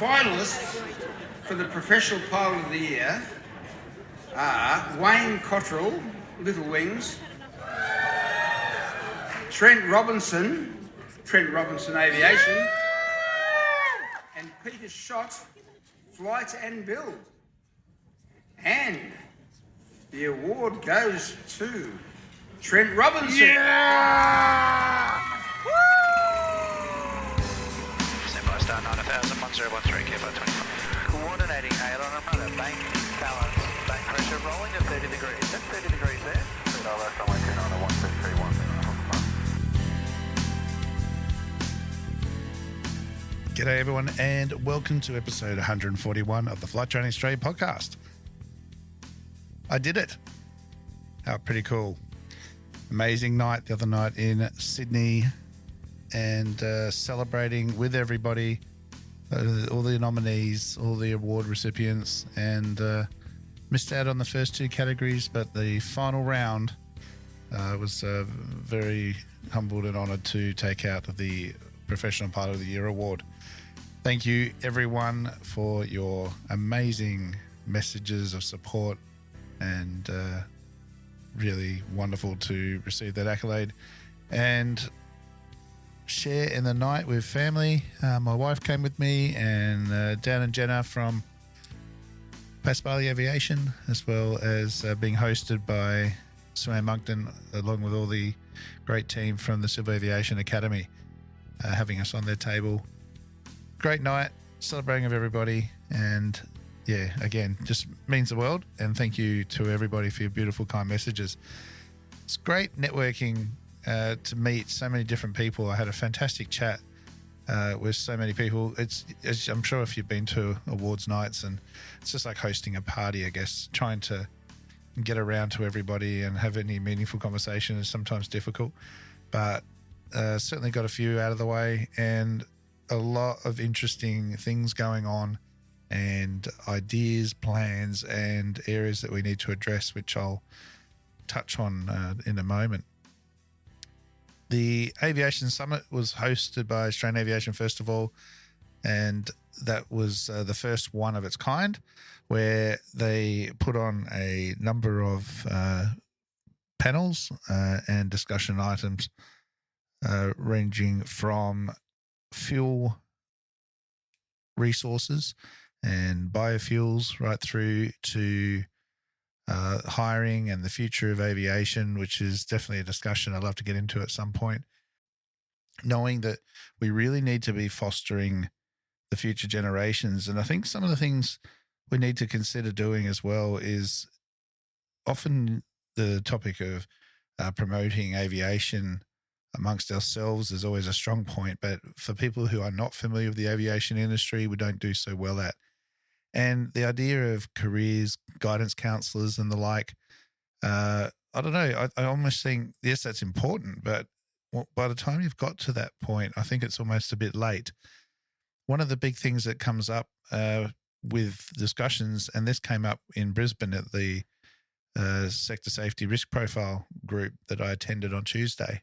finalists for the Professional Pilot of the Year are Wayne Cottrell, Little Wings, Trent Robinson Aviation, and Peter Schott, Flight and Build. And the award goes to Trent Robinson. Yeah! Standby star 9000, 1013, Kilo 25. Coordinating aileron and rudder, bank, balance, bank pressure, rolling to 30 degrees. That's 30 degrees there. Runway 29, 1231. G'day everyone, and welcome to episode 141 of the Flight Training Australia podcast. I did it. Oh, pretty cool. Amazing night the other night in Sydney, and celebrating with everybody, all the nominees, all the award recipients, and missed out on the first two categories, but the final round was very humbled and honoured to take out the Professional Pilot of the Year award. Thank you everyone for your amazing messages of support, and really wonderful to receive that accolade and share in the night with family. My wife came with me, and Dan and Jenna from Pasquale Aviation, as well as being hosted by Sue Monkton, along with all the great team from the Civil Aviation Academy, having us on their table. Great night, celebrating with everybody, and yeah, again, just means the world. And thank you to everybody for your beautiful, kind messages. It's great networking to meet so many different people. I had a fantastic chat with so many people. I'm sure if you've been to awards nights, and it's just like hosting a party, I guess. Trying to get around to everybody and have any meaningful conversation is sometimes difficult, but certainly got a few out of the way, and a lot of interesting things going on, and ideas, plans, and areas that we need to address, which I'll touch on in a moment. The Aviation Summit was hosted by Australian Aviation Festival, and that was the first one of its kind, where they put on a number of panels and discussion items ranging from fuel resources and biofuels right through to hiring and the future of aviation, which is definitely a discussion I'd love to get into at some point, knowing that we really need to be fostering the future generations. And I think some of the things we need to consider doing as well is often the topic of promoting aviation amongst ourselves is always a strong point, but for people who are not familiar with the aviation industry, we don't do so well at. And the idea of careers, guidance counselors and the like, I don't know, I almost think, yes, that's important, but by the time you've got to that point, I think it's almost a bit late. One of the big things that comes up with discussions, and this came up in Brisbane at the Sector Safety Risk Profile group that I attended on Tuesday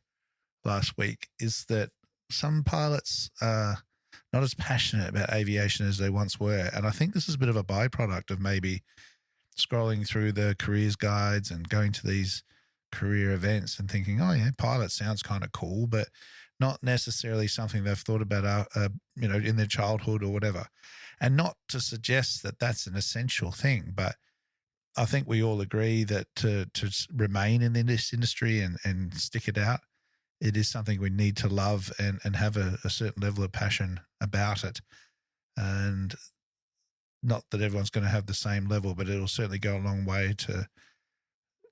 last week, is that some pilots are not as passionate about aviation as they once were. And I think this is a bit of a byproduct of maybe scrolling through the careers guides and going to these career events and thinking, oh yeah, pilot sounds kind of cool, but not necessarily something they've thought about, in their childhood or whatever. And not to suggest that that's an essential thing, but I think we all agree that to remain in this industry and stick it out, it is something we need to love and have a certain level of passion about it. And not that everyone's going to have the same level, but it'll certainly go a long way to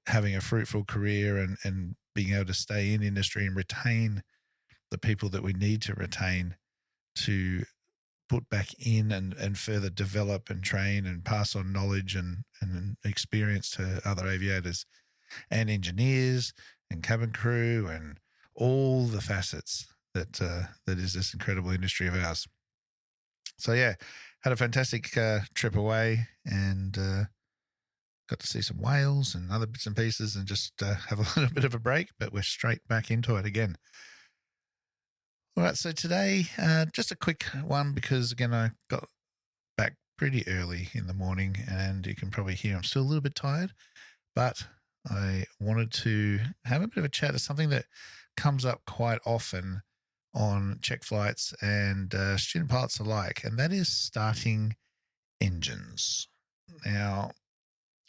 having a fruitful career and being able to stay in industry and retain the people that we need to retain to put back in and further develop and train and pass on knowledge and experience to other aviators and engineers and cabin crew and all the facets that is this incredible industry of ours. So yeah, had a fantastic trip away, and got to see some whales and other bits and pieces, and just have a little bit of a break, but we're straight back into it again. All right, so today, just a quick one, because again, I got pretty early in the morning, and you can probably hear I'm still a little bit tired, but I wanted to have a bit of a chat of something that comes up quite often on check flights and student pilots alike, and that is starting engines. Now,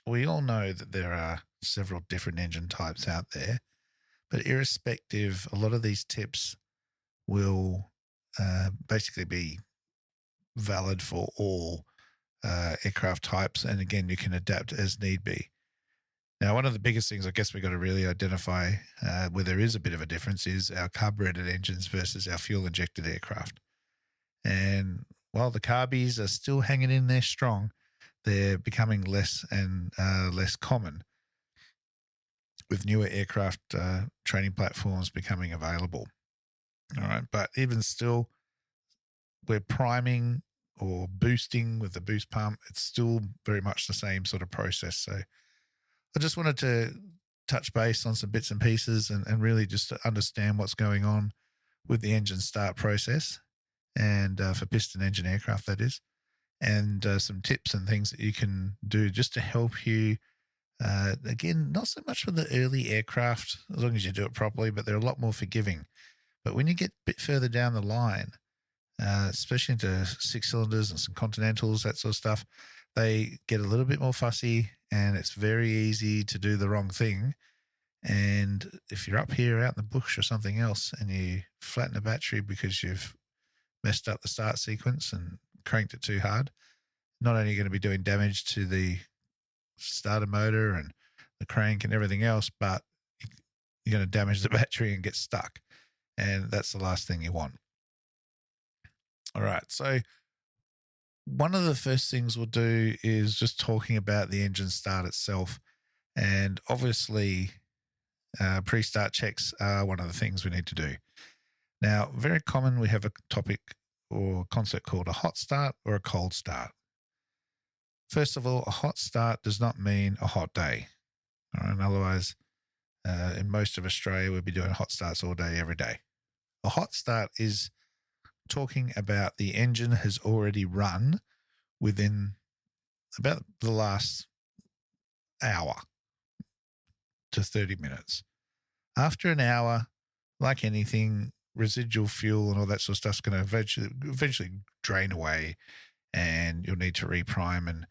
we all know that there are several different engine types out there, but irrespective, a lot of these tips will basically be valid for all aircraft types. And again, you can adapt as need be. Now, one of the biggest things I guess we've got to really identify where there is a bit of a difference is our carbureted engines versus our fuel-injected aircraft. And while the carbies are still hanging in there strong, they're becoming less and less common with newer aircraft training platforms becoming available. All right, but even still, we're priming or boosting with the boost pump. It's still very much the same sort of process. So I just wanted to touch base on some bits and pieces and really just to understand what's going on with the engine start process and for piston engine aircraft, that is, and some tips and things that you can do just to help you. Again, not so much for the early aircraft, as long as you do it properly, but they're a lot more forgiving. But when you get a bit further down the line, especially into 6 cylinders and some continentals, that sort of stuff, they get a little bit more fussy, and it's very easy to do the wrong thing. And if you're up here out in the bush or something else and you flatten a battery because you've messed up the start sequence and cranked it too hard, not only are you going to be doing damage to the starter motor and the crank and everything else, but you're going to damage the battery and get stuck. And that's the last thing you want. All right. So one of the first things we'll do is just talking about the engine start itself. And obviously, pre-start checks are one of the things we need to do. Now, very common, we have a topic or concept called a hot start or a cold start. First of all, a hot start does not mean a hot day. All right? Otherwise, in most of Australia, we'll be doing hot starts all day, every day. A hot start is talking about the engine has already run within about the last hour to 30 minutes. After an hour, like anything, residual fuel and all that sort of stuff is going to eventually drain away, and you'll need to reprime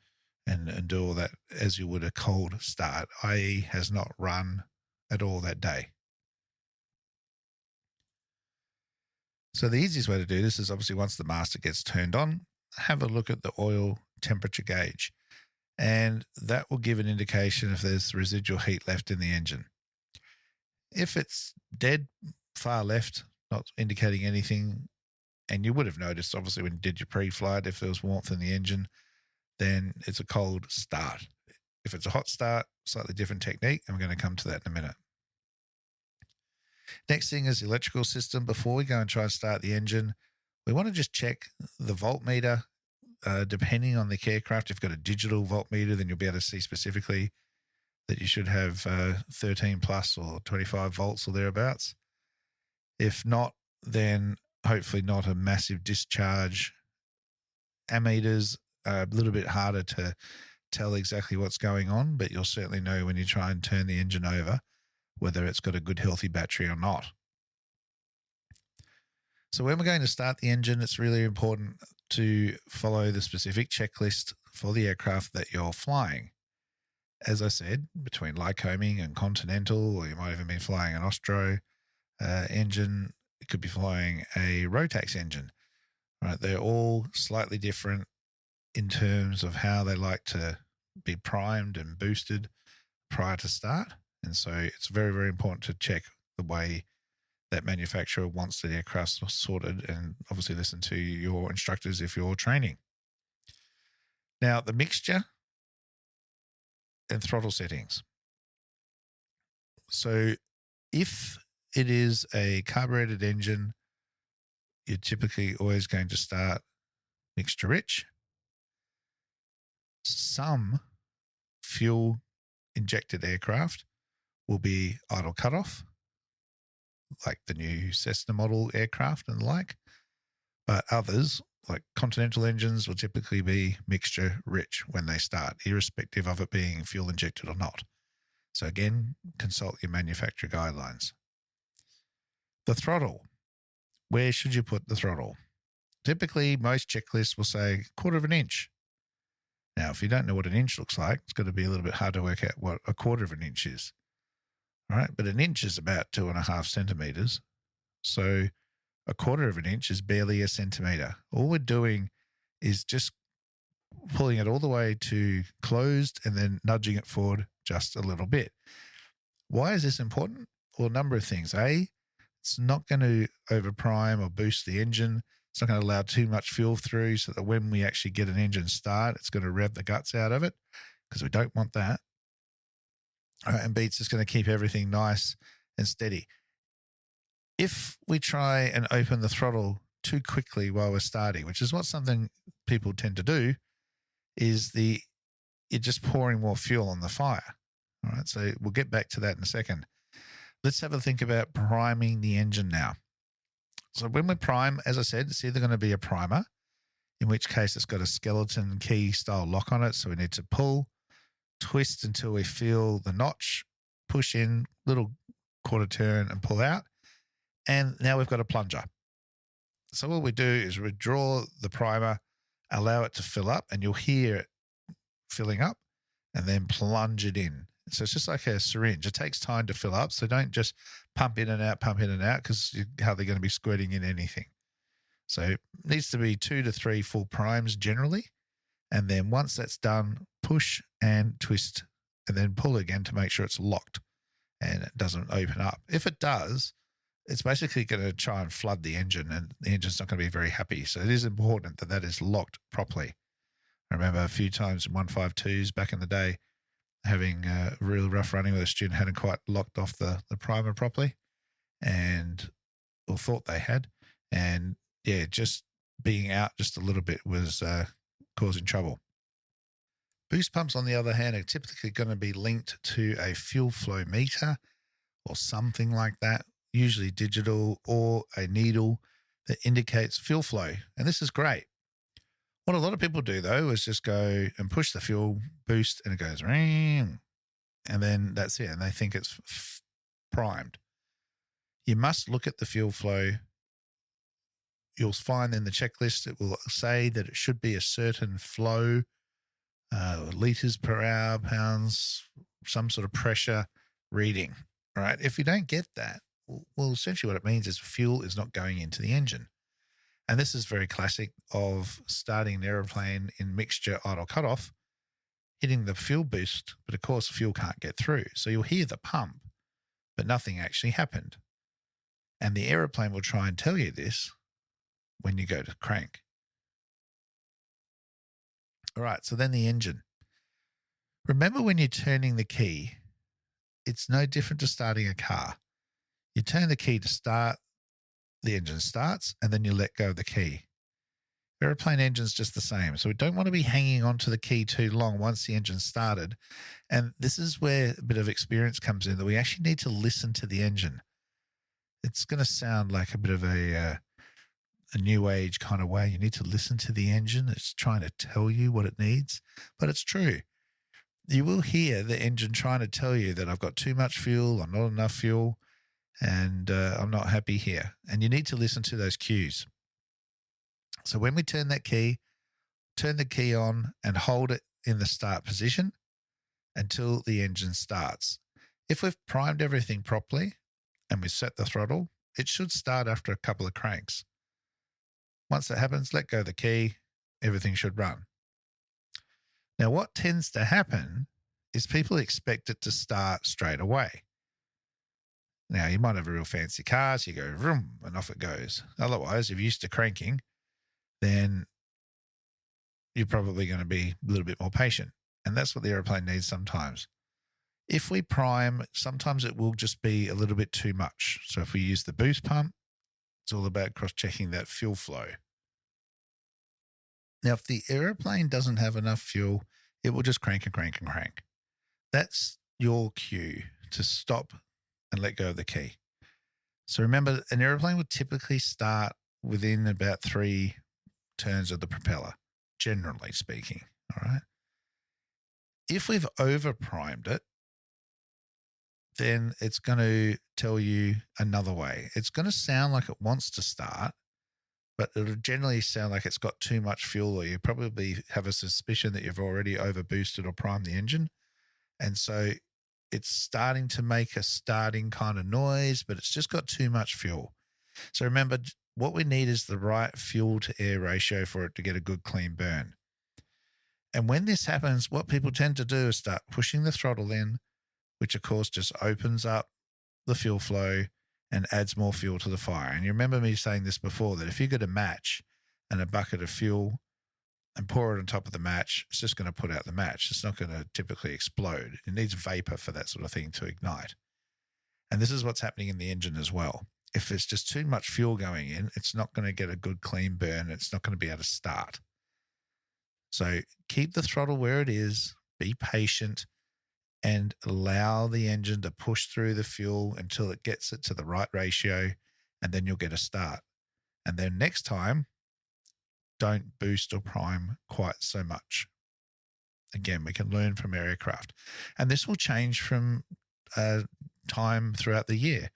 and do all that as you would a cold start, i.e. has not run at all that day. So the easiest way to do this is obviously once the master gets turned on, have a look at the oil temperature gauge, and that will give an indication if there's residual heat left in the engine. If it's dead, far left, not indicating anything, and you would have noticed obviously when you did your pre-flight, if there was warmth in the engine, then it's a cold start. If it's a hot start, slightly different technique, and we're going to come to that in a minute. Next thing is the electrical system. Before we go and try and start the engine, we want to just check the voltmeter. Depending on the aircraft, if you've got a digital voltmeter, then you'll be able to see specifically that you should have 13 plus or 25 volts or thereabouts. If not, then hopefully not a massive discharge. Ammeters are a little bit harder to tell exactly what's going on, but you'll certainly know when you try and turn the engine over whether it's got a good healthy battery or not. So when we're going to start the engine, it's really important to follow the specific checklist for the aircraft that you're flying. As I said, between Lycoming and Continental, or you might even be flying an Ostro engine, it could be flying a Rotax engine. Right? They're all slightly different in terms of how they like to be primed and boosted prior to start. And so it's very, very important to check the way that manufacturer wants the aircraft sorted, and obviously listen to your instructors if you're training. Now, the mixture and throttle settings. So if it is a carbureted engine, you're typically always going to start mixture rich. Some fuel injected aircraft will be idle cutoff, like the new Cessna model aircraft and the like, but others like Continental engines will typically be mixture rich when they start, irrespective of it being fuel injected or not. So again, consult your manufacturer guidelines. The throttle. Where should you put the throttle? Typically, most checklists will say 1/4 inch. Now, if you don't know what an inch looks like, it's going to be a little bit hard to work out what 1/4 inch is. All right, but an inch is about 2.5 centimeters. So 1/4 inch is barely a centimeter. All we're doing is just pulling it all the way to closed and then nudging it forward just a little bit. Why is this important? Well, a number of things. A, it's not going to overprime or boost the engine. It's not going to allow too much fuel through so that when we actually get an engine start, it's going to rev the guts out of it, because we don't want that. And B, it's just going to keep everything nice and steady. If we try and open the throttle too quickly while we're starting, which is what something people tend to do, is you're just pouring more fuel on the fire. All right, so we'll get back to that in a second. Let's have a think about priming the engine now. So when we prime, as I said, it's either going to be a primer, in which case it's got a skeleton key style lock on it. So we need to pull, twist until we feel the notch, push in, little quarter turn and pull out. And now we've got a plunger. So what we do is withdraw the primer, allow it to fill up, and you'll hear it filling up, and then plunge it in. So it's just like a syringe. It takes time to fill up. So don't just pump in and out, because you're hardly going to be squirting in anything. So it needs to be 2 to 3 full primes generally. And then once that's done, push and twist and then pull again to make sure it's locked and it doesn't open up. If it does, it's basically going to try and flood the engine, and the engine's not going to be very happy. So it is important that that is locked properly. I remember a few times in 152s back in the day having real rough running with a student hadn't quite locked off the primer properly, or thought they had. And yeah, just being out just a little bit was causing trouble. Boost pumps, on the other hand, are typically going to be linked to a fuel flow meter or something like that, usually digital, or a needle that indicates fuel flow. And this is great. What a lot of people do, though, is just go and push the fuel boost and it goes ring, and then that's it. And they think it's primed. You must look at the fuel flow. You'll find in the checklist it will say that it should be a certain flow, liters per hour, pounds, some sort of pressure reading, right? If you don't get that, well, essentially what it means is fuel is not going into the engine. And this is very classic of starting an aeroplane in mixture idle cutoff, hitting the fuel boost, but of course fuel can't get through. So you'll hear the pump, but nothing actually happened. And the aeroplane will try and tell you this when you go to crank. All right, so then the engine. Remember, when you're turning the key, it's no different to starting a car. You turn the key to start, the engine starts, and then you let go of the key. Aeroplane engine's just the same. So we don't want to be hanging on to the key too long once the engine started. And this is where a bit of experience comes in, that we actually need to listen to the engine. It's going to sound like a bit of a new age kind of way. You need to listen to the engine. It's trying to tell you what it needs, but it's true. You will hear the engine trying to tell you that I've got too much fuel, I'm not enough fuel, and I'm not happy here. And you need to listen to those cues. So when we turn the key on and hold it in the start position until the engine starts. If we've primed everything properly and we set the throttle, it should start after a couple of cranks. Once that happens, let go of the key, everything should run. Now, what tends to happen is people expect it to start straight away. Now, you might have a real fancy car, so you go vroom, and off it goes. Otherwise, if you're used to cranking, then you're probably going to be a little bit more patient. And that's what the aeroplane needs sometimes. If we prime, sometimes it will just be a little bit too much. So if we use the boost pump, it's all about cross-checking that fuel flow. Now, if the aeroplane doesn't have enough fuel, it will just crank and crank and crank. That's your cue to stop and let go of the key. So remember, an aeroplane would typically start within about 3 turns of the propeller, generally speaking. All right. If we've over-primed it, then it's going to tell you another way. It's going to sound like it wants to start, but it'll generally sound like it's got too much fuel, or you probably have a suspicion that you've already over-boosted or primed the engine. And so it's starting to make a starting kind of noise, but it's just got too much fuel. So remember, what we need is the right fuel to air ratio for it to get a good clean burn. And when this happens, what people tend to do is start pushing the throttle in, which of course just opens up the fuel flow and adds more fuel to the fire. And you remember me saying this before, that if you get a match and a bucket of fuel and pour it on top of the match, it's just going to put out the match. It's not going to typically explode. It needs vapor for that sort of thing to ignite. And this is what's happening in the engine as well. If it's just too much fuel going in, it's not going to get a good clean burn. It's not going to be able to start. So keep the throttle where it is, be patient, and allow the engine to push through the fuel until it gets it to the right ratio, and then you'll get a start. And then next time, don't boost or prime quite so much. Again, we can learn from our aircraft. And this will change from time throughout the year.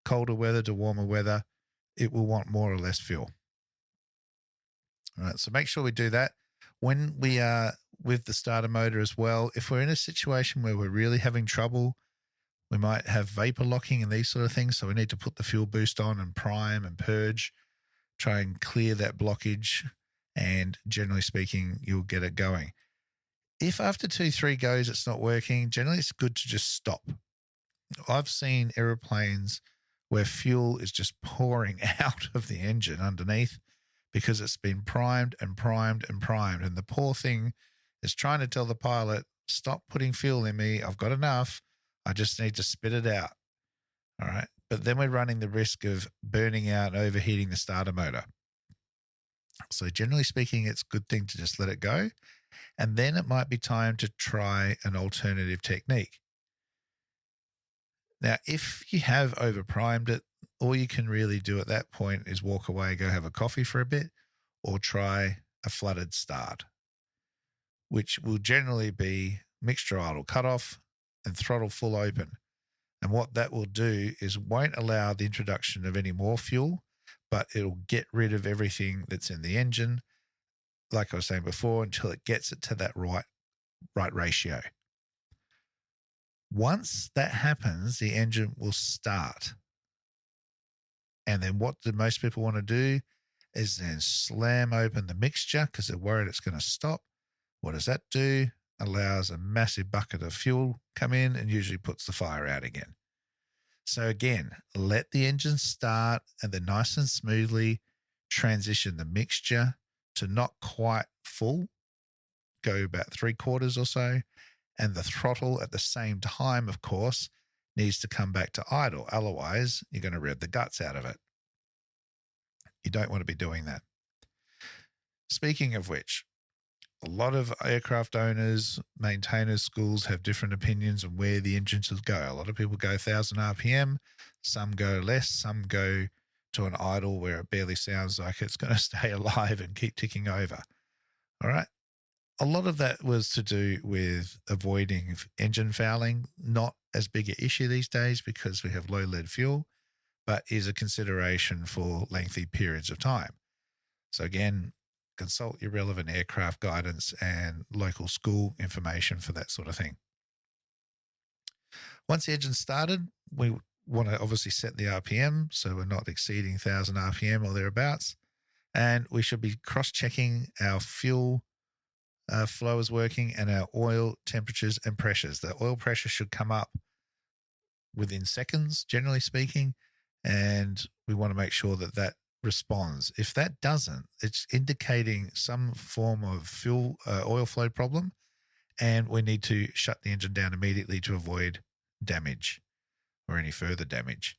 Colder weather to warmer weather, it will want more or less fuel. All right, so make sure we do that. When we are with the starter motor as well, if we're in a situation where we're really having trouble, we might have vapor locking and these sort of things. So we need to put the fuel boost on and prime and purge, try and clear that blockage. And generally speaking, you'll get it going. If after 2-3 goes, it's not working, generally it's good to just stop. I've seen aeroplanes where fuel is just pouring out of the engine underneath because it's been primed and primed and primed. And the poor thing is trying to tell the pilot, stop putting fuel in me. I've got enough. I just need to spit it out. All right. But then we're running the risk of burning out and overheating the starter motor. So generally speaking, it's a good thing to just let it go. And then it might be time to try an alternative technique. Now, if you have overprimed it, all you can really do at that point is walk away, go have a coffee for a bit, or try a flooded start, which will generally be mixture idle cutoff and throttle full open. And what that will do is won't allow the introduction of any more fuel, but it'll get rid of everything that's in the engine, like I was saying before, until it gets it to that right ratio. Once that happens, the engine will start. And then what do most people want to do is then slam open the mixture because they're worried it's going to stop. What does that do? Allows a massive bucket of fuel come in and usually puts the fire out again. So again, let the engine start and then nice and smoothly transition the mixture to not quite full, go about 3/4 or so, and the throttle at the same time, of course, needs to come back to idle. Otherwise, you're going to rev the guts out of it. You don't want to be doing that. Speaking of which, a lot of aircraft owners, maintainers, schools have different opinions on where the engines will go. A lot of people go 1,000 RPM, some go less, some go to an idle where it barely sounds like it's going to stay alive and keep ticking over. All right. A lot of that was to do with avoiding engine fouling, not as big an issue these days because we have low lead fuel, but is a consideration for lengthy periods of time. So again, consult your relevant aircraft guidance and local school information for that sort of thing. Once the engine's started, we want to obviously set the RPM so we're not exceeding 1,000 RPM or thereabouts. And we should be cross-checking our fuel flow is working and our oil temperatures and pressures. The oil pressure should come up within seconds, generally speaking, and we want to make sure that that responds. If that doesn't, it's indicating some form of fuel oil flow problem, and we need to shut the engine down immediately to avoid damage or any further damage.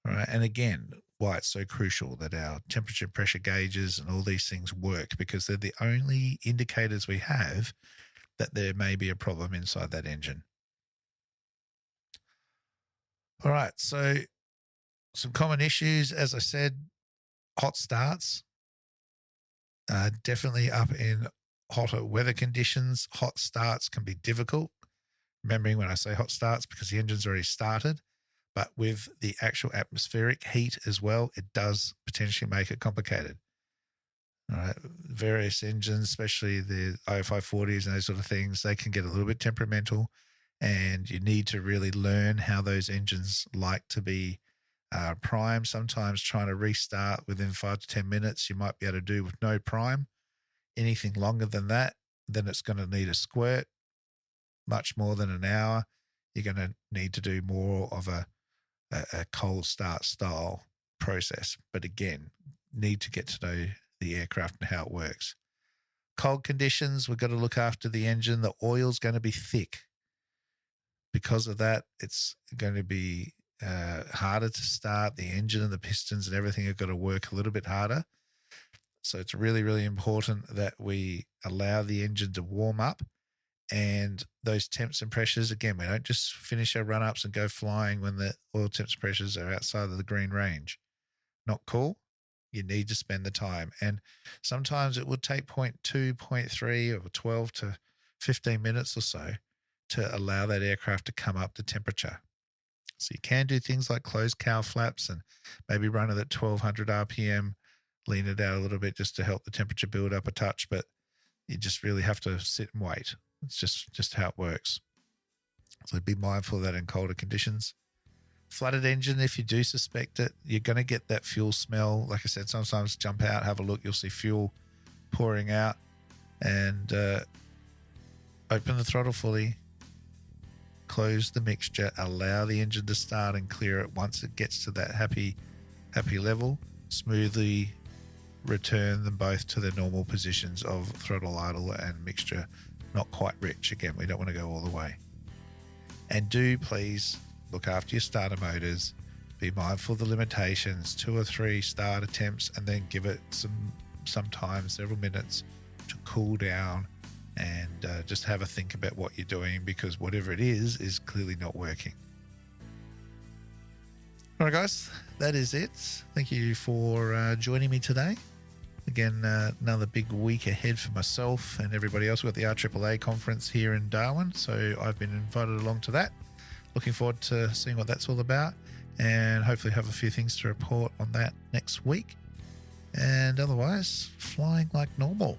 All right, and again, why it's so crucial that our temperature and pressure gauges and all these things work, because they're the only indicators we have that there may be a problem inside that engine. All right, so some common issues, as I said, hot starts. Definitely up in hotter weather conditions, hot starts can be difficult. Remembering when I say hot starts, because the engine's already started, but with the actual atmospheric heat as well, it does potentially make it complicated. All right. Various engines, especially the O540s and those sort of things, they can get a little bit temperamental, and you need to really learn how those engines like to be primed. Sometimes trying to restart within 5 to 10 minutes, you might be able to do with no prime. Anything longer than that, then it's going to need a squirt. Much more than an hour, you're going to need to do more of a cold start style process. But again, need to get to know the aircraft and how it works. Cold conditions, we've got to look after the engine. The oil's going to be thick. Because of that, it's going to be harder to start. The engine and the pistons and everything have got to work a little bit harder. So it's really, really important that we allow the engine to warm up. And those temps and pressures, again, we don't just finish our run-ups and go flying when the oil temps and pressures are outside of the green range. Not cool. You need to spend the time. And sometimes it would take 0.2, 0.3 or 12 to 15 minutes or so to allow that aircraft to come up to temperature. So you can do things like close cowl flaps and maybe run it at 1200 RPM, lean it out a little bit just to help the temperature build up a touch, but you just really have to sit and wait. It's just how it works. So be mindful of that in colder conditions. Flooded engine, if you do suspect it, you're going to get that fuel smell. Like I said, sometimes jump out, have a look, you'll see fuel pouring out, and open the throttle fully, close the mixture, allow the engine to start and clear it. Once it gets to that happy level, smoothly return them both to their normal positions of throttle idle and mixture not quite rich. Again, we don't want to go all the way. And do please look after your starter motors. Be mindful of the limitations, 2 or 3 start attempts, and then give it some time, several minutes to cool down and just have a think about what you're doing, because whatever it is clearly not working. All right, guys, that is it. Thank you for joining me today. Again, another big week ahead for myself and everybody else. We've got the RAAA conference here in Darwin, so I've been invited along to that. Looking forward to seeing what that's all about, and hopefully have a few things to report on that next week. And otherwise, flying like normal.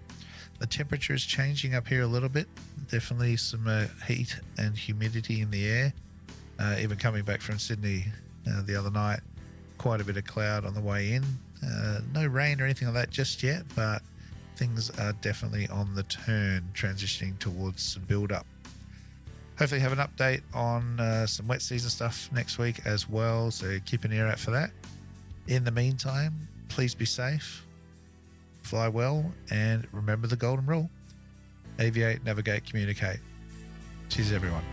The temperature is changing up here a little bit. Definitely some heat and humidity in the air. Even coming back from Sydney the other night, quite a bit of cloud on the way in. No rain or anything like that just yet, but things are definitely on the turn, transitioning towards some build-up. Hopefully have an update on some wet season stuff next week as well, so keep an ear out for that. In the meantime, please be safe, fly well, and remember the golden rule: aviate, navigate, communicate. Cheers, everyone.